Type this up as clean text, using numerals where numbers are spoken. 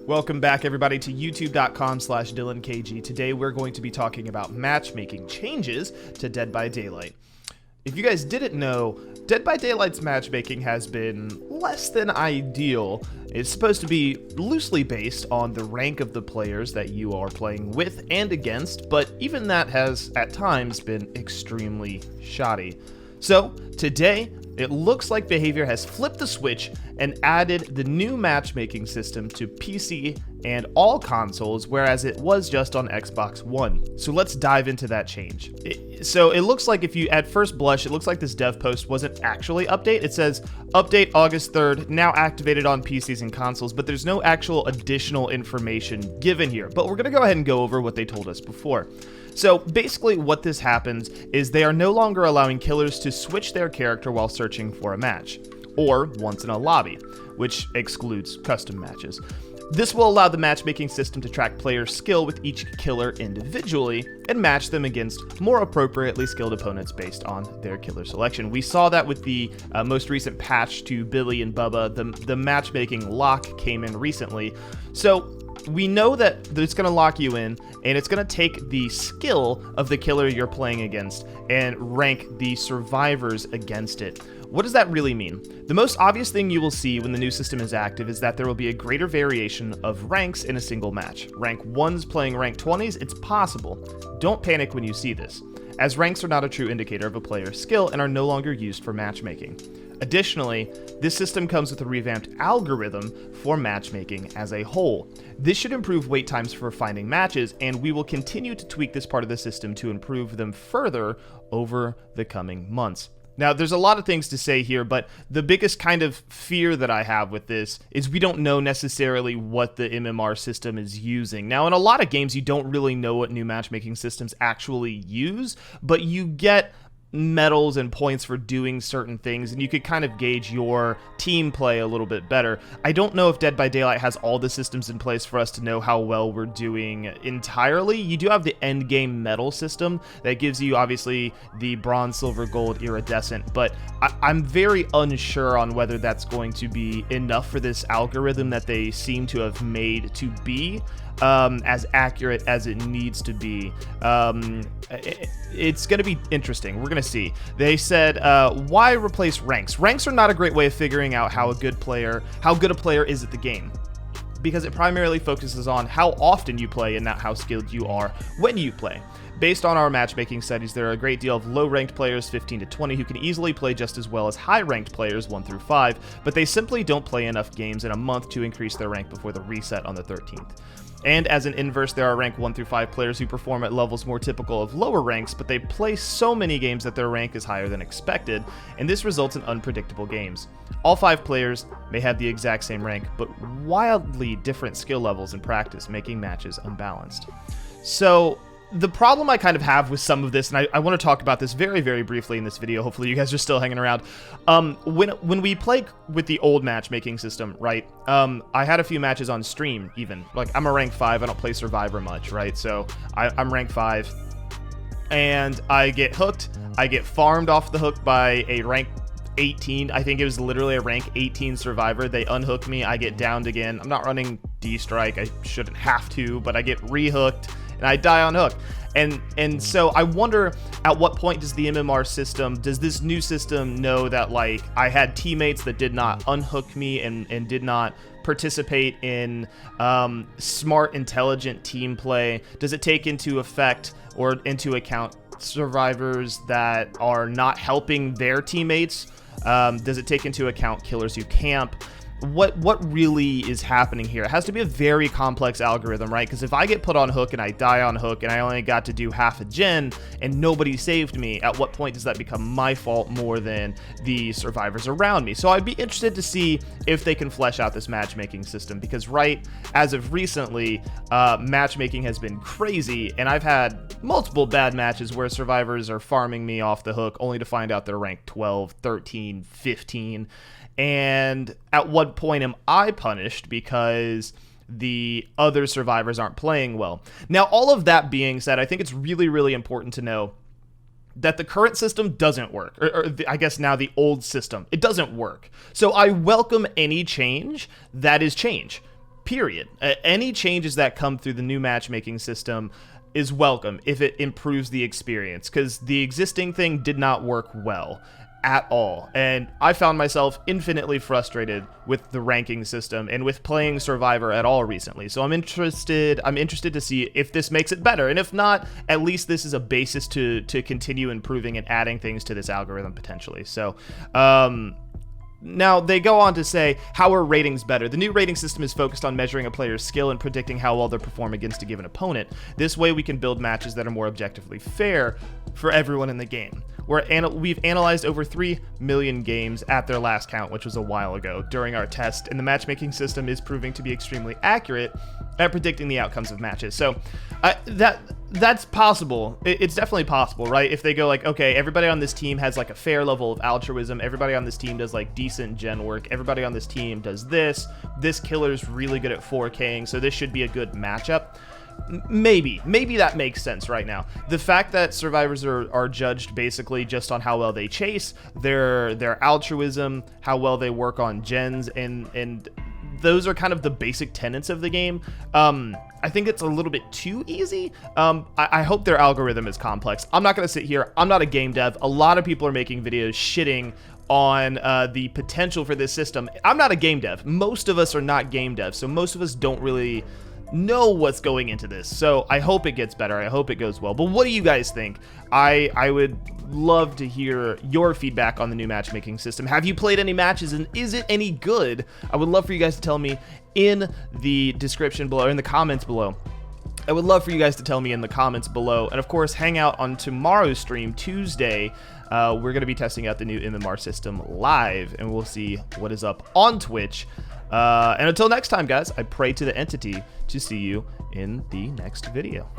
Welcome back, everybody, to youtube.com/DyllonKG. Today we're going to be talking about matchmaking changes to Dead by Daylight. If you guys didn't know, Dead by Daylight's matchmaking has been less than ideal. It's supposed to be loosely based on the rank of the players that you are playing with and against, but even that has, at times, been extremely shoddy. So, today, it looks like Behavior has flipped the switch and added the new matchmaking system to PC and all consoles, whereas it was just on Xbox One. So let's dive into that change. So it looks like, if you at first blush, it looks like this dev post wasn't actually update. It says update August 3rd, now activated on PCs and consoles, but there's no actual additional information given here. But we're gonna go ahead and go over what they told us before. So basically what this happens is they are no longer allowing killers to switch their character while searching for a match, or once in a lobby, which excludes custom matches. This will allow the matchmaking system to track player skill with each killer individually and match them against more appropriately skilled opponents based on their killer selection. We saw that with the most recent patch to Billy and Bubba. The matchmaking lock came in recently. So we know that it's going to lock you in, and it's going to take the skill of the killer you're playing against and rank the survivors against it. What does that really mean? The most obvious thing you will see when the new system is active is that there will be a greater variation of ranks in a single match. Rank 1s playing rank 20s, it's possible. Don't panic when you see this, as ranks are not a true indicator of a player's skill and are no longer used for matchmaking. Additionally, this system comes with a revamped algorithm for matchmaking as a whole. This should improve wait times for finding matches, and we will continue to tweak this part of the system to improve them further over the coming months. Now, there's a lot of things to say here, but the biggest kind of fear that I have with this is we don't know necessarily what the MMR system is using. Now, in a lot of games, you don't really know what new matchmaking systems actually use, but you get medals and points for doing certain things, and you could kind of gauge your team play a little bit better. I don't know if Dead by Daylight has all the systems in place for us to know how well we're doing entirely. You do have the end game medal system that gives you, obviously, the bronze, silver, gold, iridescent, but I'm very unsure on whether that's going to be enough for this algorithm that they seem to have made to be as accurate as it needs to be. It's going to be interesting. We're going to see. They said, why replace ranks? Ranks are not a great way of figuring out how good a player is at the game, because it primarily focuses on how often you play and not how skilled you are when you play. Based on our matchmaking studies, there are a great deal of low-ranked players, 15 to 20, who can easily play just as well as high-ranked players, 1 through 5, but they simply don't play enough games in a month to increase their rank before the reset on the 13th. And as an inverse, there are rank 1 through 5 players who perform at levels more typical of lower ranks, but they play so many games that their rank is higher than expected, and this results in unpredictable games. All 5 players may have the exact same rank, but wildly different skill levels in practice, making matches unbalanced. So the problem I kind of have with some of this, and I want to talk about this very, very briefly in this video, hopefully you guys are still hanging around. When we play with the old matchmaking system, right, I had a few matches on stream even. Like, I'm a rank 5, I don't play Survivor much, right, so I'm rank 5, and I get hooked, I get farmed off the hook by a rank 18, I think it was literally a rank 18 Survivor. They unhook me, I get downed again. I'm not running D-Strike, I shouldn't have to, but I get rehooked, and I die on hook. And so I wonder, at what point does the MMR system, does this new system know that, like, I had teammates that did not unhook me and did not participate in smart, intelligent team play? Does it take into effect or into account survivors that are not helping their teammates? Does it take into account killers who camp? What really is happening here? It has to be a very complex algorithm, right? Because if I get put on hook and I die on hook and I only got to do half a gen and nobody saved me, at what point does that become my fault more than the survivors around me? So I'd be interested to see if they can flesh out this matchmaking system, because right as of recently, matchmaking has been crazy, and I've had multiple bad matches where survivors are farming me off the hook only to find out they're ranked 12, 13, 15. And at what point am I punished because the other survivors aren't playing well? Now, all of that being said, I think it's really, really important to know that the current system doesn't work, or I guess now the old system, it doesn't work. So I welcome any change that is change. period. Any changes that come through the new matchmaking system is welcome if it improves the experience, because the existing thing did not work well at all, and I found myself infinitely frustrated with the ranking system and with playing Survivor at all recently. So I'm interested to see if this makes it better, and if not, at least this is a basis to continue improving and adding things to this algorithm potentially. So now, they go on to say, how are ratings better? The new rating system is focused on measuring a player's skill and predicting how well they perform against a given opponent. This way, we can build matches that are more objectively fair for everyone in the game. We've analyzed over 3 million games at their last count, which was a while ago, during our test, and the matchmaking system is proving to be extremely accurate at predicting the outcomes of matches. So that's possible. It's definitely possible, right? If they go like, okay, everybody on this team has like a fair level of altruism, everybody on this team does like decent gen work, everybody on this team does this killer's really good at 4King, so this should be a good matchup. Maybe that makes sense right now. The fact that survivors are judged basically just on how well they chase, their altruism, how well they work on gens, and those are kind of the basic tenets of the game. I think it's a little bit too easy. I hope their algorithm is complex. I'm not going to sit here. I'm not a game dev. A lot of people are making videos shitting on the potential for this system. I'm not a game dev. Most of us are not game devs, so most of us don't really know what's going into this. So I hope it gets better. I hope it goes well. But what do you guys think? I would love to hear your feedback on the new matchmaking system. Have you played any matches, and is it any good? I would love for you guys to tell me in the description below, or in the comments below. I would love for you guys to tell me in the comments below. And of course, hang out on tomorrow's stream, Tuesday. We're going to be testing out the new MMR system live, and we'll see what is up on Twitch. And until next time, guys, I pray to the entity to see you in the next video.